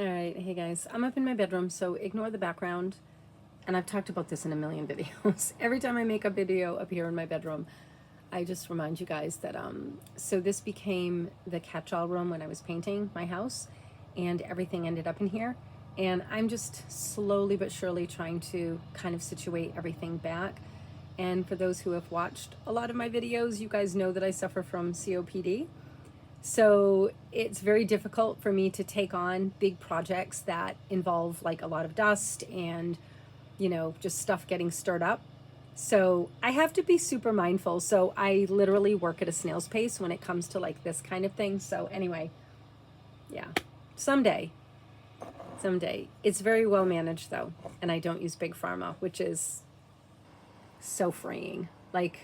All right, hey guys, I'm up in my bedroom, so ignore the background. And I've talked about this in a million videos. Every time I make a video up here in my bedroom, I just remind you guys that so this became the catch-all room when I was painting my house, and everything ended up in here. And I'm just slowly but surely trying to kind of situate everything back. And for those who have watched a lot of my videos, you guys know that I suffer from COPD. So it's very difficult for me to take on big projects that involve like a lot of dust and, just stuff getting stirred up. So I have to be super mindful. So I literally work at a snail's pace when it comes to like this kind of thing. So anyway, yeah, someday. It's very well managed though. And I don't use big pharma, which is so freeing. Like,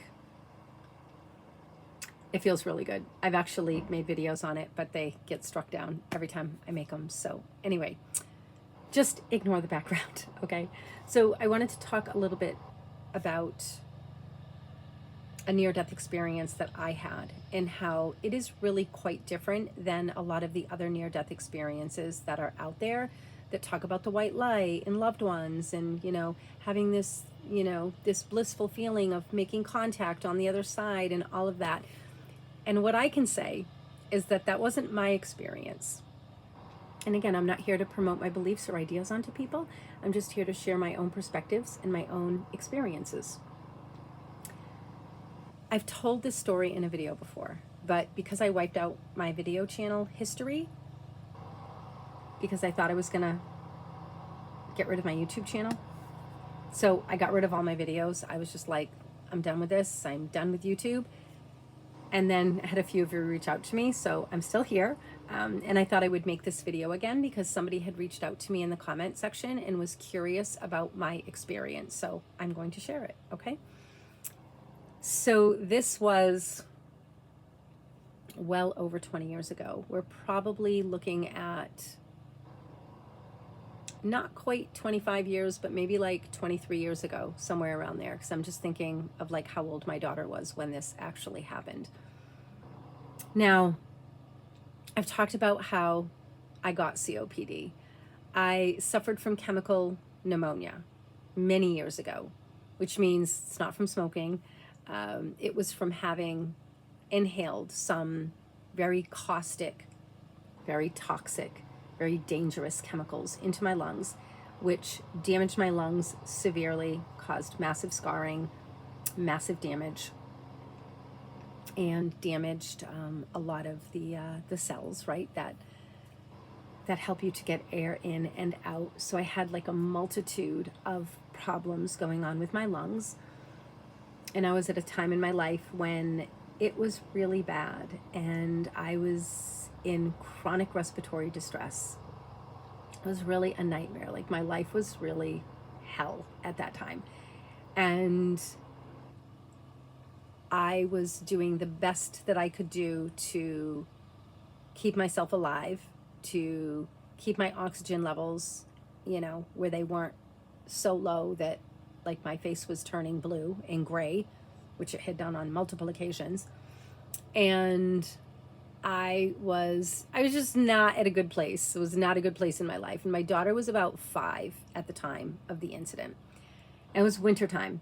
it feels really good. I've actually made videos on it, but they get struck down every time I make them. So anyway, just ignore the background, okay? So I wanted to talk a little bit about a near-death experience that I had and how it is really quite different than a lot of the other near-death experiences that are out there that talk about the white light and loved ones and, having this, this blissful feeling of making contact on the other side and all of that. And what I can say is that that wasn't my experience. And again, I'm not here to promote my beliefs or ideas onto people. I'm just here to share my own perspectives and my own experiences. I've told this story in a video before, but because I wiped out my video channel history, because I thought I was gonna get rid of my YouTube channel, so I got rid of all my videos. I was just like, I'm done with this. I'm done with YouTube. And then I had a few of you reach out to me, so I'm still here. And I thought I would make this video again because somebody had reached out to me in the comment section and was curious about my experience. So I'm going to share it, okay? So this was well over 20 years ago. We're probably looking at not quite 25 years, but maybe like 23 years ago, somewhere around there. Because I'm just thinking of like how old my daughter was when this actually happened. Now, I've talked about how I got COPD. I suffered from chemical pneumonia many years ago, which means it's not from smoking. It was from having inhaled some very caustic, very toxic, very dangerous chemicals into my lungs, which damaged my lungs severely, caused massive scarring, massive damage, and damaged a lot of the cells, right, that help you to get air in and out. So I had like a multitude of problems going on with my lungs. And I was at a time in my life when it was really bad and I was in chronic respiratory distress. It was really a nightmare. Like my life was really hell at that time. And I was doing the best that I could do to keep myself alive, to keep my oxygen levels, where they weren't so low that like my face was turning blue and gray, which it had done on multiple occasions. And I was just not at a good place. It was not a good place in my life. And my daughter was about 5 at the time of the incident. And it was wintertime.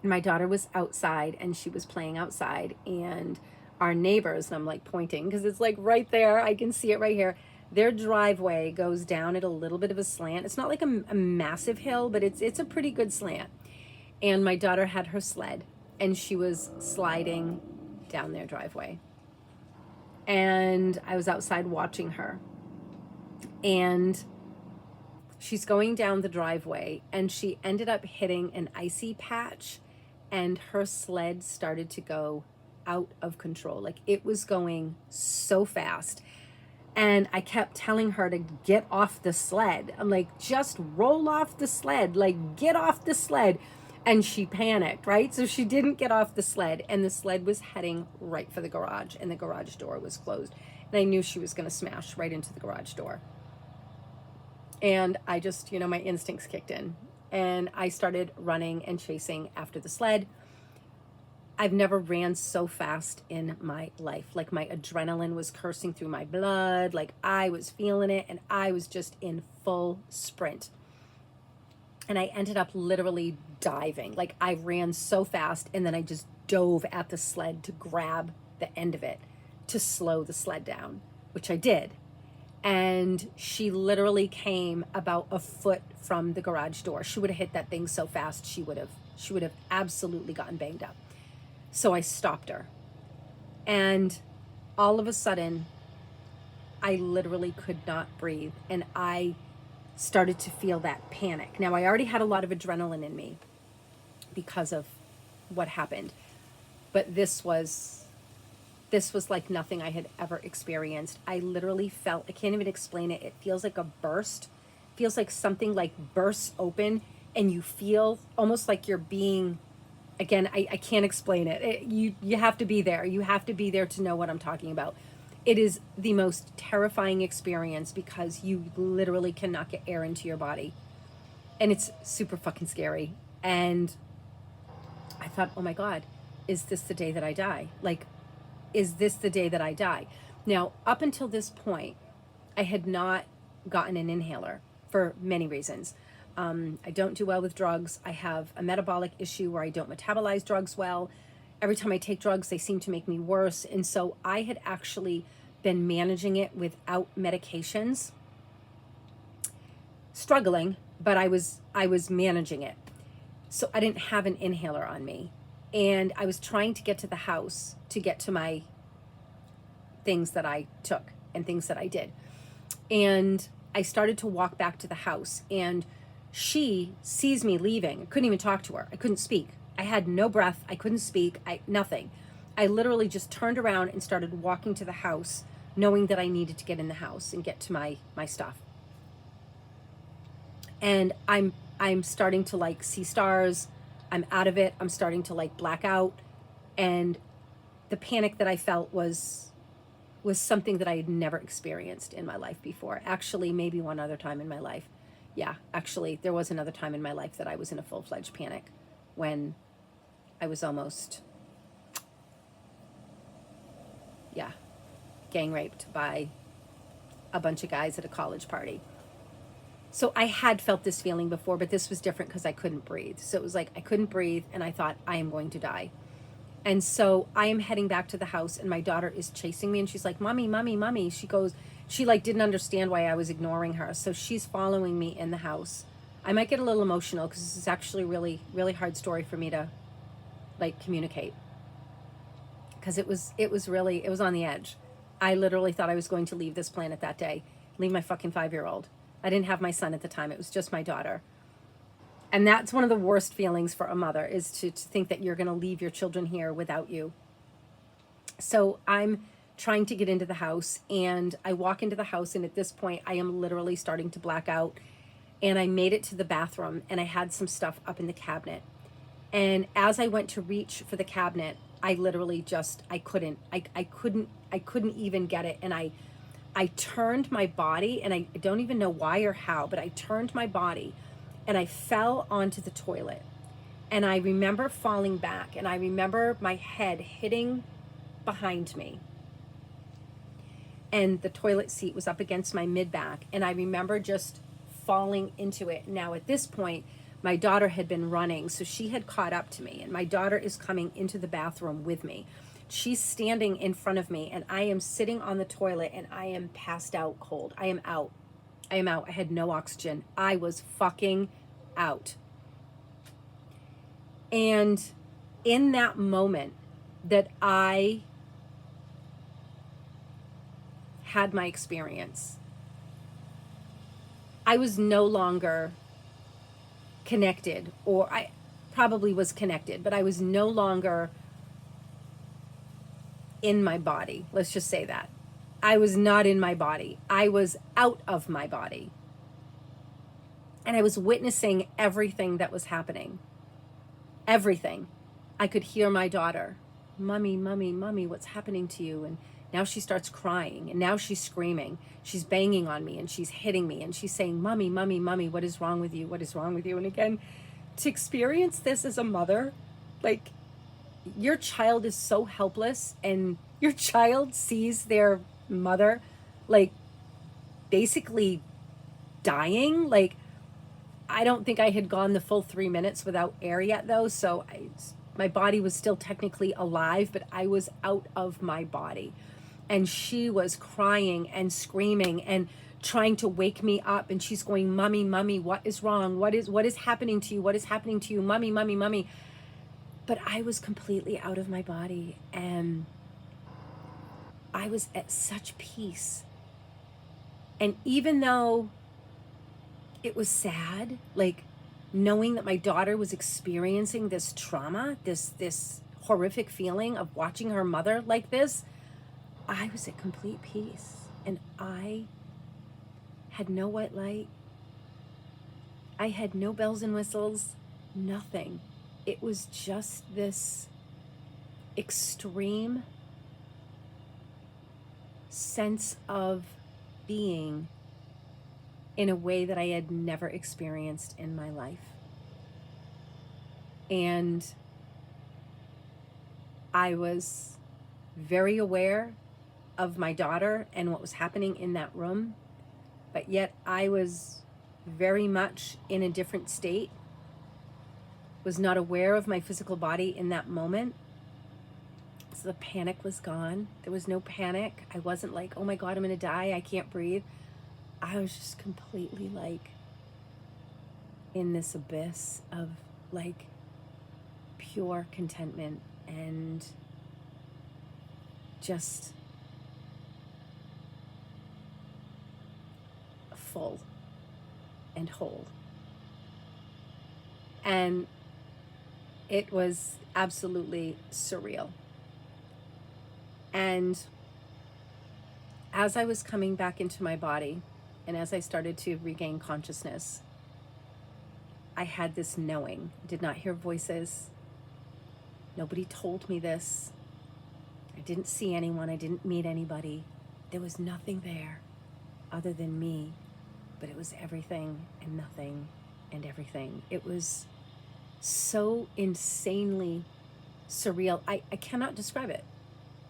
And my daughter was outside and she was playing outside, and our neighbors, and I'm like pointing because it's like right there, I can see it right here. Their driveway goes down at a little bit of a slant. It's not like a massive hill, but it's a pretty good slant. And my daughter had her sled and she was sliding down their driveway. And I was outside watching her. And she's going down the driveway and she ended up hitting an icy patch, and her sled started to go out of control. Like it was going so fast. And I kept telling her to get off the sled. I'm like, just roll off the sled, like get off the sled. And she panicked, right? So she didn't get off the sled, and the sled was heading right for the garage, and the garage door was closed. And I knew she was going to smash right into the garage door. And I just, my instincts kicked in, and I started running and chasing after the sled. I've never ran so fast in my life. Like my adrenaline was coursing through my blood. Like I was feeling it and I was just in full sprint. And I ended up literally diving. Like I ran so fast and then I just dove at the sled to grab the end of it to slow the sled down, which I did. And she literally came about a foot from the garage door. She would have hit that thing so fast, she would have absolutely gotten banged up. So I stopped her. And all of a sudden, I literally could not breathe. And I started to feel that panic. Now, I already had a lot of adrenaline in me because of what happened. But this was like nothing I had ever experienced. I literally felt, I can't even explain it. It feels like a burst. It feels like something like bursts open and you feel almost like you're being, again, I can't explain it. You have to be there. You have to be there to know what I'm talking about. It is the most terrifying experience because you literally cannot get air into your body. And it's super fucking scary. And I thought, oh my God, is this the day that I die? Like, is this the day that I die? Now, up until this point, I had not gotten an inhaler for many reasons. I don't do well with drugs. I have a metabolic issue where I don't metabolize drugs well. Every time I take drugs, they seem to make me worse. And so I had actually been managing it without medications, struggling, but I was managing it. So I didn't have an inhaler on me. And I was trying to get to the house to get to my things that I took and things that I did. And I started to walk back to the house and she sees me leaving. I couldn't even talk to her. I couldn't speak. I had no breath. I couldn't speak. Nothing. I literally just turned around and started walking to the house, knowing that I needed to get in the house and get to my stuff. And I'm starting to like see stars. I'm out of it. I'm starting to like black out. And the panic that I felt was something that I had never experienced in my life before. Actually, maybe one other time in my life. Yeah, actually, there was another time in my life that I was in a full-fledged panic when I was almost, gang raped by a bunch of guys at a college party. So I had felt this feeling before, but this was different because I couldn't breathe. So it was like I couldn't breathe and I thought I am going to die. And so I am heading back to the house and my daughter is chasing me and she's like, "Mommy, mommy, mommy." She like didn't understand why I was ignoring her. So she's following me in the house. I might get a little emotional because this is actually really, really hard story for me to like communicate. Because it was on the edge. I literally thought I was going to leave this planet that day, leave my fucking 5-year-old. I didn't have my son at the time. It was just my daughter. And that's one of the worst feelings for a mother is to think that you're going to leave your children here without you. So I'm trying to get into the house and I walk into the house and at this point I am literally starting to black out and I made it to the bathroom and I had some stuff up in the cabinet. And as I went to reach for the cabinet, I literally just, I couldn't even get it. And I turned my body and I don't even know why or how, but I turned my body and I fell onto the toilet. And I remember falling back and I remember my head hitting behind me. And the toilet seat was up against my mid-back. And I remember just falling into it. Now at this point, my daughter had been running, so she had caught up to me. And my daughter is coming into the bathroom with me. She's standing in front of me and I am sitting on the toilet and I am passed out cold. I am out. I had no oxygen. I was fucking out. And in that moment that I had my experience, I was no longer connected, or I probably was connected, but I was no longer in my body. Let's just say that. I was not in my body. I was out of my body. And I was witnessing everything that was happening. Everything. I could hear my daughter, "Mommy, mommy, mommy, what's happening to you?" And now she starts crying and now she's screaming. She's banging on me and she's hitting me and she's saying, "Mommy, mommy, mommy, what is wrong with you? What is wrong with you?" And again, to experience this as a mother, like your child is so helpless, and your child sees their mother like basically dying. Like, I don't think I had gone the full 3 minutes without air yet, though. So my body was still technically alive, but I was out of my body. And she was crying and screaming and trying to wake me up. And she's going, "Mommy, mommy, what is wrong? What is happening to you? What is happening to you? Mommy, mommy, mommy." But I was completely out of my body. And I was at such peace. And even though it was sad, like knowing that my daughter was experiencing this trauma, this horrific feeling of watching her mother like this, I was at complete peace. And I had no white light. I had no bells and whistles, nothing. It was just this extreme sense of being in a way that I had never experienced in my life. And I was very aware of my daughter and what was happening in that room, but yet I was very much in a different state, was not aware of my physical body in that moment. So the panic was gone. There was no panic. I wasn't like, "Oh my God, I'm gonna die, I can't breathe." I was just completely like in this abyss of like pure contentment and just full and whole. And it was absolutely surreal. And as I was coming back into my body, and as I started to regain consciousness, I had this knowing. I did not hear voices. Nobody told me this. I didn't see anyone. I didn't meet anybody. There was nothing there other than me, but it was everything and nothing and everything. It was so insanely surreal. I cannot describe it.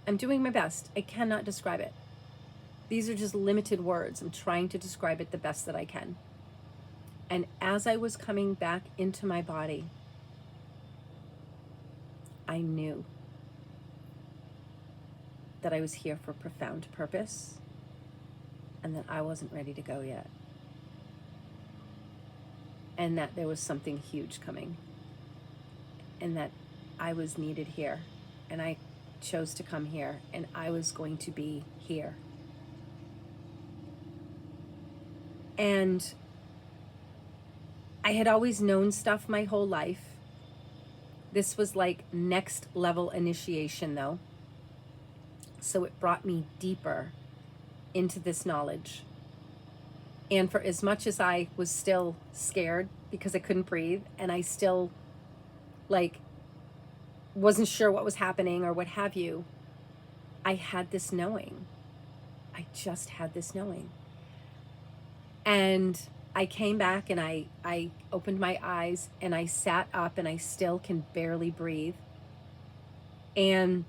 I'm doing my best. I cannot describe it. These are just limited words. I'm trying to describe it the best that I can. And as I was coming back into my body, I knew that I was here for profound purpose and that I wasn't ready to go yet. And that there was something huge coming. And that I was needed here. And I chose to come here. And I was going to be here. And I had always known stuff my whole life. This was like next level initiation though. So it brought me deeper into this knowledge. And for as much as I was still scared because I couldn't breathe, and I still like wasn't sure what was happening or what have you, I had this knowing. I just had this knowing. And I came back and I opened my eyes and I sat up and I still can barely breathe. And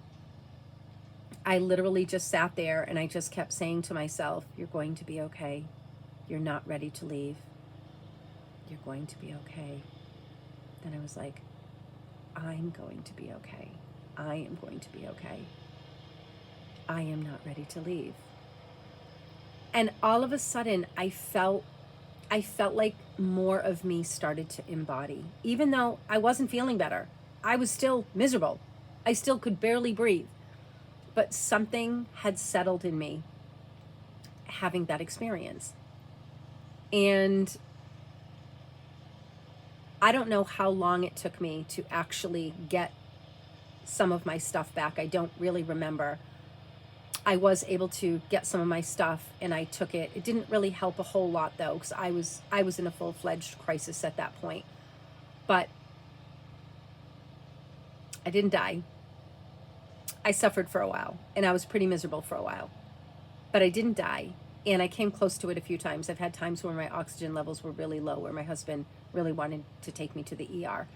I literally just sat there and I just kept saying to myself, "You're going to be okay. You're not ready to leave. You're going to be okay." Then I was like, I'm going to be okay. I am going to be okay. I am not ready to leave. And all of a sudden I felt like more of me started to embody. Even though I wasn't feeling better, I was still miserable. I still could barely breathe. But something had settled in me having that experience. And I don't know how long it took me to actually get some of my stuff back. I don't really remember. I was able to get some of my stuff and I took it. It didn't really help a whole lot though, because I was in a full-fledged crisis at that point. But I didn't die. I suffered for a while and I was pretty miserable for a while. But I didn't die. And I came close to it a few times. I've had times where my oxygen levels were really low, where my husband really wanted to take me to the ER.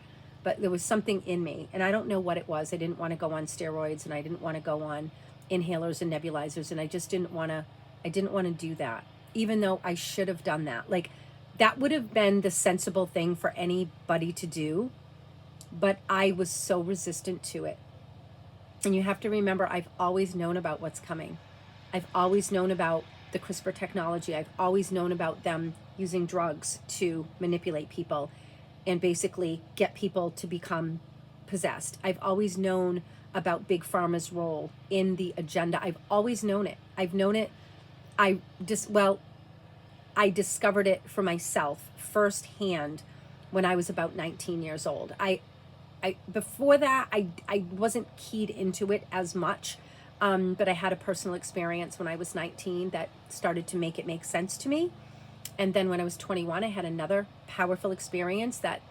but there was something in me, and I don't know what it was. I didn't want to go on steroids, and I didn't want to go on inhalers and nebulizers, and I just didn't want to. I didn't want to do that, even though I should have done that. Like, that would have been the sensible thing for anybody to do, but I was so resistant to it. And you have to remember, I've always known about what's coming. I've always known about the CRISPR technology. I've always known about them using drugs to manipulate people and basically get people to become possessed. I've always known about Big Pharma's role in the agenda. I've always known it. I've known it. I discovered it for myself firsthand when I was about 19 years old. Before that, I wasn't keyed into it as much, but I had a personal experience when I was 19 that started to make it make sense to me. And then when I was 21, I had another powerful experience that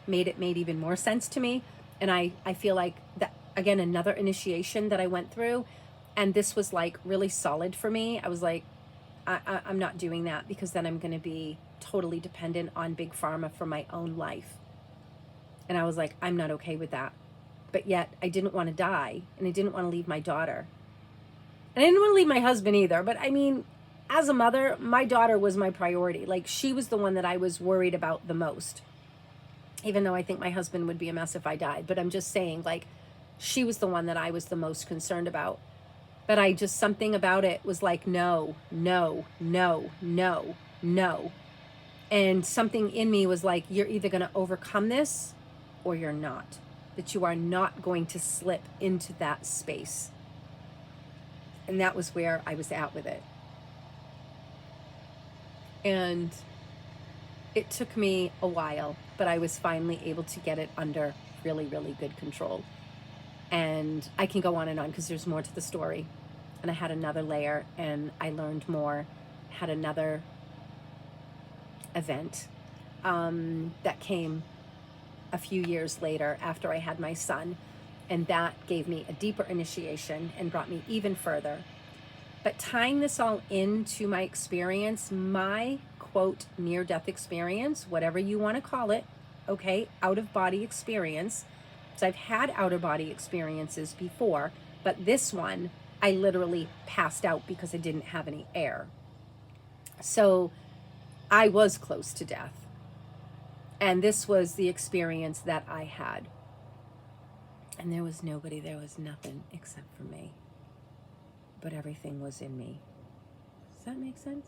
made even more sense to me. And I feel like that, again, another initiation that I went through. And this was like really solid for me. I was like, I'm not doing that, because then I'm going to be totally dependent on Big Pharma for my own life. And I was like, I'm not okay with that. But yet I didn't want to die, and I didn't want to leave my daughter. And I didn't want to leave my husband either. But I mean, as a mother, my daughter was my priority. Like, she was the one that I was worried about the most. Even though I think my husband would be a mess if I died. But I'm just saying, like, she was the one that I was the most concerned about. But I just, something about it was like, no, no, no, no, no. And something in me was like, you're either going to overcome this or you're not. That you are not going to slip into that space. And that was where I was at with it. And it took me a while, but I was finally able to get it under really, really good control. And I can go on and on because there's more to the story. And I had another layer, and I learned more, had another event that came a few years later after I had my son. And that gave me a deeper initiation and brought me even further. But tying this all into my experience, my quote, near-death experience, whatever you want to call it, okay, out-of-body experience. So I've had out-of-body experiences before, but this one, I literally passed out because I didn't have any air. So I was close to death. And this was the experience that I had. And there was nobody, there was nothing except for me. But everything was in me. Does that make sense?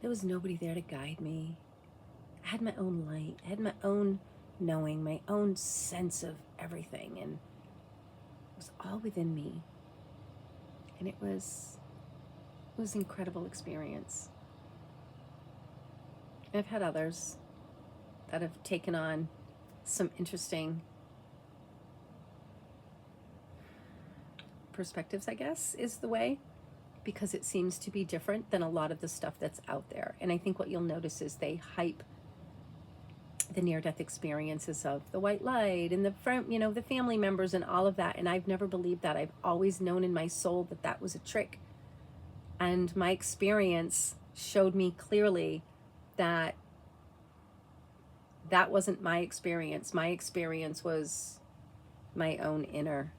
There was nobody there to guide me. I had my own light. I had my own knowing, my own sense of everything. And it was all within me. And it was an incredible experience. I've had others that have taken on some interesting perspectives, I guess, is the way, because it seems to be different than a lot of the stuff that's out there. And I think what you'll notice is they hype the near-death experiences of the white light and the family members and all of that. And I've never believed that. I've always known in my soul that that was a trick. And my experience showed me clearly that that wasn't my experience. My experience was my own inner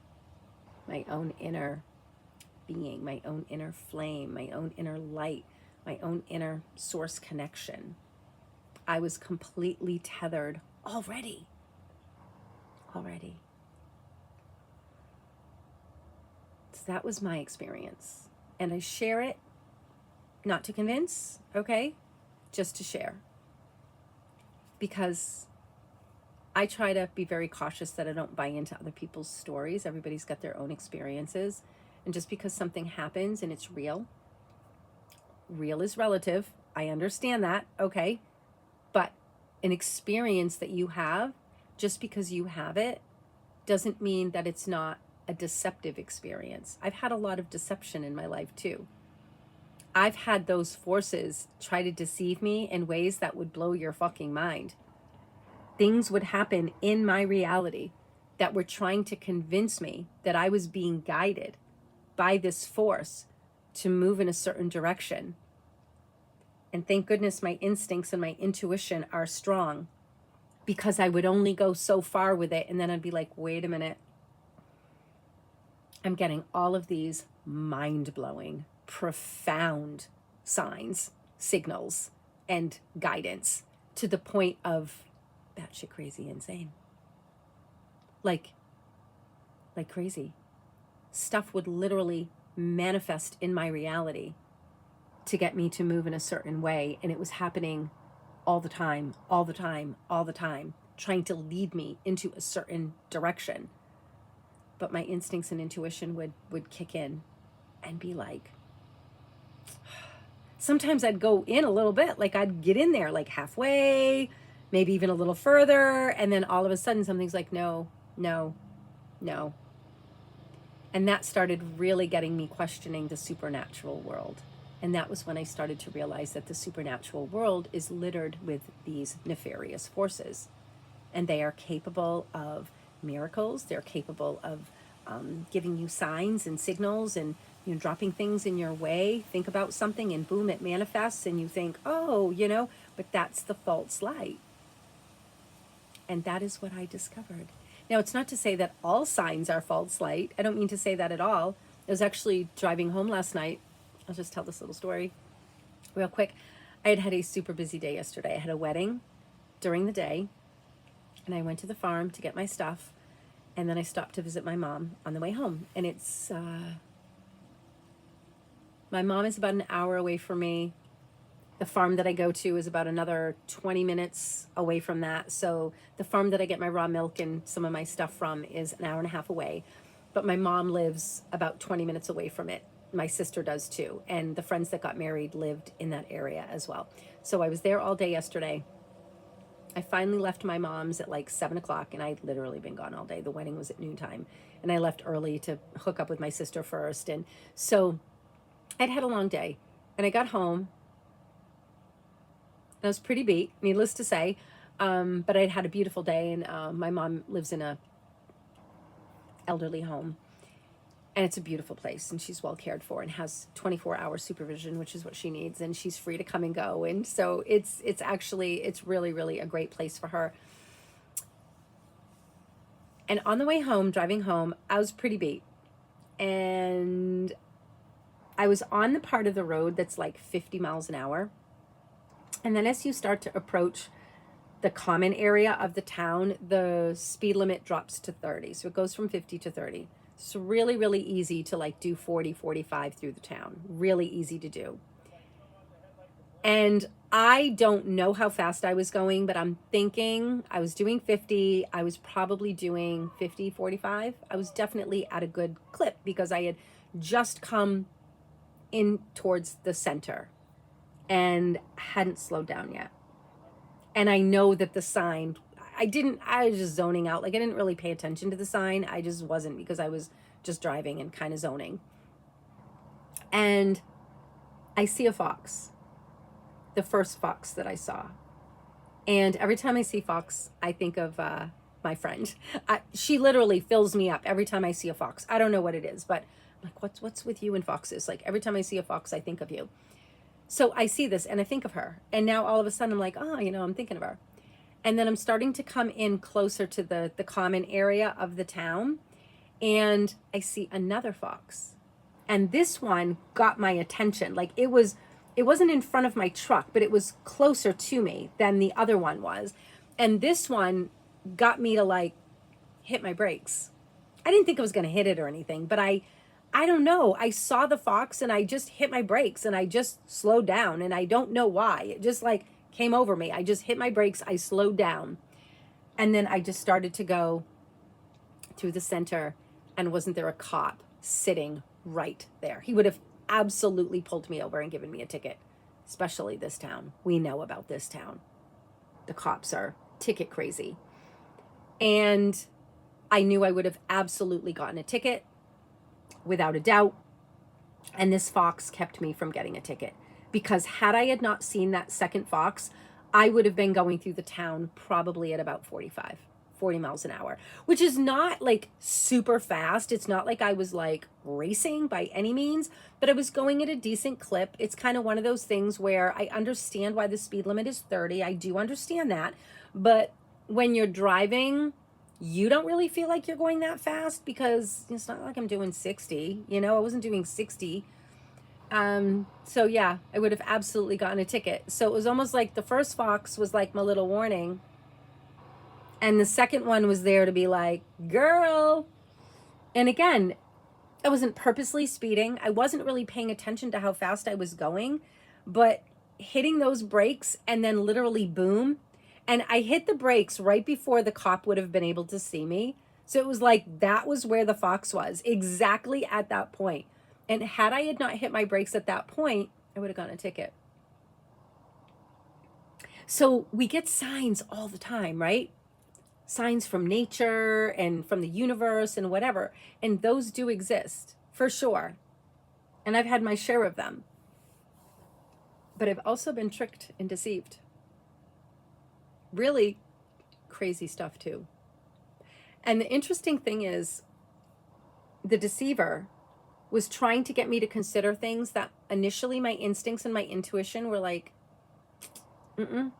being, my own inner flame, my own inner light, my own inner source connection. I was completely tethered already. So that was my experience. And I share it, not to convince, okay? Just to share. Because I try to be very cautious that I don't buy into other people's stories. Everybody's got their own experiences. And just because something happens and it's real is relative. I understand that, okay? But an experience that you have, just because you have it, doesn't mean that it's not a deceptive experience. I've had a lot of deception in my life too. I've had those forces try to deceive me in ways that would blow your fucking mind. Things would happen in my reality that were trying to convince me that I was being guided by this force to move in a certain direction. And thank goodness my instincts and my intuition are strong, because I would only go so far with it. And then I'd be like, wait a minute. I'm getting all of these mind-blowing, profound signs, signals, and guidance to the point of batshit crazy insane. Like crazy. Stuff would literally manifest in my reality to get me to move in a certain way. And it was happening all the time, trying to lead me into a certain direction. But my instincts and intuition would kick in and be like, sometimes I'd go in a little bit, like I'd get in there like halfway, maybe even a little further. And then all of a sudden something's like, no. And that started really getting me questioning the supernatural world. And that was when I started to realize that the supernatural world is littered with these nefarious forces. And they are capable of miracles. They're capable of giving you signs and signals and dropping things in your way. Think about something and boom, it manifests and you think, oh, but that's the false light. And that is what I discovered. Now, it's not to say that all signs are false light. I don't mean to say that at all. I was actually driving home last night. I'll just tell this little story real quick. I had a super busy day yesterday. I had a wedding during the day, and I went to the farm to get my stuff, and then I stopped to visit my mom on the way home. And it's, my mom is about an hour away from me. The farm that I go to is about another 20 minutes away from that. So the farm that I get my raw milk and some of my stuff from is an hour and a half away. But my mom lives about 20 minutes away from it. My sister does too. And the friends that got married lived in that area as well. So I was there all day yesterday. I finally left my mom's at like 7 o'clock, and I'd literally been gone all day. The wedding was at noontime. And I left early to hook up with my sister first. And so I'd had a long day. And I got home. I was pretty beat, needless to say, but I'd had a beautiful day, and my mom lives in a elderly home, and it's a beautiful place, and she's well cared for and has 24-hour supervision, which is what she needs, and she's free to come and go, and so it's really, really a great place for her. And on the way home, driving home, I was pretty beat, and I was on the part of the road that's like 50 miles an hour. And then as you start to approach the common area of the town, the speed limit drops to 30. So it goes from 50 to 30. It's really, really easy to like do 40, 45 through the town. Really easy to do. And I don't know how fast I was going, but I'm thinking I was doing 50. I was probably doing 50, 45. I was definitely at a good clip because I had just come in towards the center and hadn't slowed down yet. And I know that the sign, I was just zoning out. Like I didn't really pay attention to the sign. I just wasn't, because I was just driving and kind of zoning. And I see a fox, the first fox that I saw. And every time I see fox, I think of my friend. She literally fills me up every time I see a fox. I don't know what it is, but I'm like, what's with you and foxes? Like every time I see a fox, I think of you. So I see this and I think of her. And now all of a sudden I'm like, I'm thinking of her. And then I'm starting to come in closer to the common area of the town. And I see another fox. And this one got my attention. Like it wasn't in front of my truck, but it was closer to me than the other one was. And this one got me to like hit my brakes. I didn't think I was going to hit it or anything, but I don't know. I saw the fox and I just hit my brakes and I just slowed down, and I don't know why. It just like came over me. I just hit my brakes. I slowed down. And then I just started to go through the center, and wasn't there a cop sitting right there? He would have absolutely pulled me over and given me a ticket, especially this town. We know about this town. The cops are ticket crazy. And I knew I would have absolutely gotten a ticket, without a doubt. And this fox kept me from getting a ticket, because had I had not seen that second fox, I would have been going through the town probably at about 45, 40 miles an hour, which is not like super fast. It's not like I was like racing by any means, but I was going at a decent clip. It's kind of one of those things where I understand why the speed limit is 30. I do understand that. But when you're driving, you don't really feel like you're going that fast because it's not like I'm doing 60. You know, I wasn't doing 60. So yeah, I would have absolutely gotten a ticket. So it was almost like the first Fox was like my little warning. And the second one was there to be like, girl. And again, I wasn't purposely speeding. I wasn't really paying attention to how fast I was going, but hitting those brakes and then literally boom. And I hit the brakes right before the cop would have been able to see me. So it was like, that was where the Fox was, exactly at that point. And had I had not hit my brakes at that point, I would have gotten a ticket. So we get signs all the time, right? Signs from nature and from the universe and whatever. And those do exist, for sure. And I've had my share of them. But I've also been tricked and deceived. Really crazy stuff too. And the interesting thing is, the deceiver was trying to get me to consider things that initially my instincts and my intuition were like, mm-mm.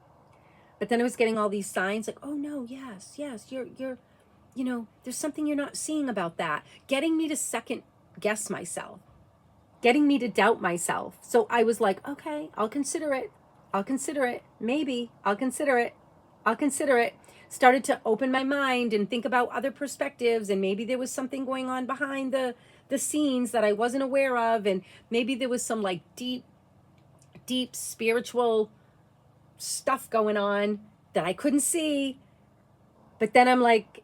But then I was getting all these signs like, oh no, yes, you're, you know, there's something you're not seeing about that. Getting me to second guess myself, getting me to doubt myself. So I was like, okay, I'll consider it. Maybe I'll consider it. Started to open my mind and think about other perspectives. And maybe there was something going on behind the scenes that I wasn't aware of. And maybe there was some like deep spiritual stuff going on that I couldn't see. But then I'm like,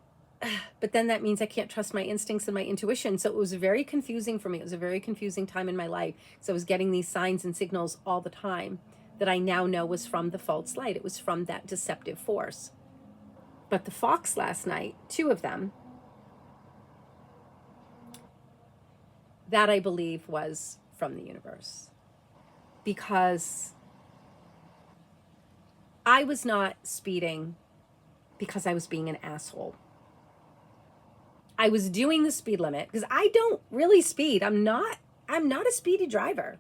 but then that means I can't trust my instincts and my intuition. So it was very confusing for me. It was a very confusing time in my life. So I was getting these signs and signals all the time that I now know was from the false light. It was from that deceptive force. But the Fox last night, 2 of them, that I believe was from the universe. Because I was not speeding because I was being an asshole. I was doing the speed limit because I don't really speed. I'm not a speedy driver.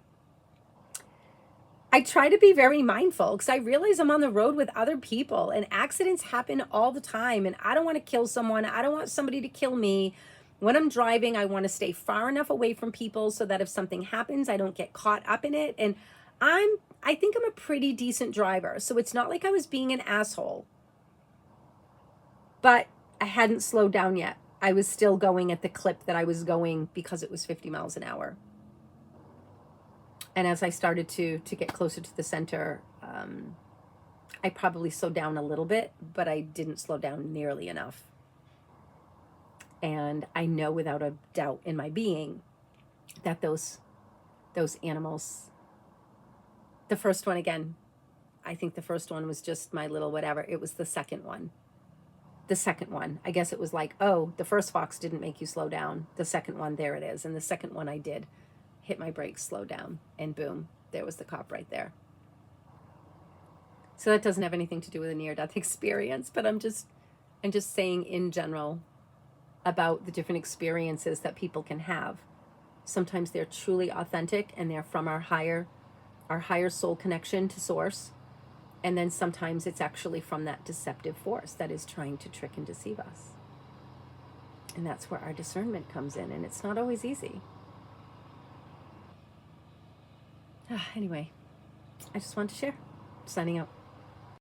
I try to be very mindful because I realize I'm on the road with other people and accidents happen all the time. And I don't want to kill someone. I don't want somebody to kill me. When I'm driving, I want to stay far enough away from people so that if something happens, I don't get caught up in it. And I think I'm a pretty decent driver. So it's not like I was being an asshole. But I hadn't slowed down yet. I was still going at the clip that I was going because it was 50 miles an hour. And as I started to get closer to the center, I probably slowed down a little bit, but I didn't slow down nearly enough. And I know without a doubt in my being that those animals, the first one, again, I think the first one was just my little whatever. It was the second one. I guess it was like, oh, the first Fox didn't make you slow down. The second one, there it is. And the second one I did. Hit my brakes, slow down, and boom, there was the cop right there. So that doesn't have anything to do with a near-death experience, but I'm just saying in general about the different experiences that people can have. Sometimes they're truly authentic and they're from our higher soul connection to source. And then sometimes it's actually from that deceptive force that is trying to trick and deceive us. And that's where our discernment comes in, and it's not always easy. Anyway, I just wanted to share. Signing out.